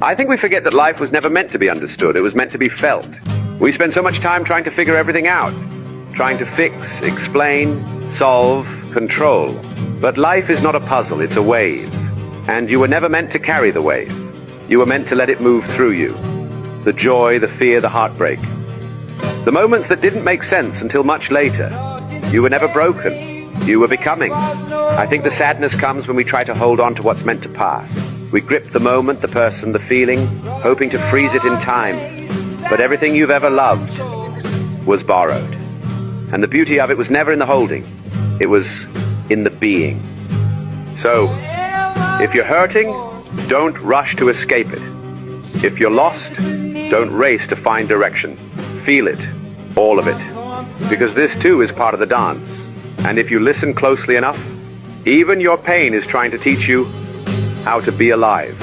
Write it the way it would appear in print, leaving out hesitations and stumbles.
I think we forget that life was never meant to be understood. It was meant to be felt. We spend so much time trying to figure everything out, trying to fix, explain, solve, control. But life is not a puzzle, it's a wave. And you were never meant to carry the wave. You were meant to let it move through you. The joy, the fear, the heartbreak. The moments that didn't make sense until much later. You were never broken. You were becoming. I think the sadness comes when we try to hold on to what's meant to pass. We grip the moment, the person, the feeling, hoping to freeze it in time. But everything you've ever loved was borrowed. And the beauty of it was never in the holding. It was in the being. So, if you're hurting, don't rush to escape it. If you're lost, don't race to find direction. Feel it, all of it. Because this too is part of the dance. And if you listen closely enough, even your pain is trying to teach you how to be alive.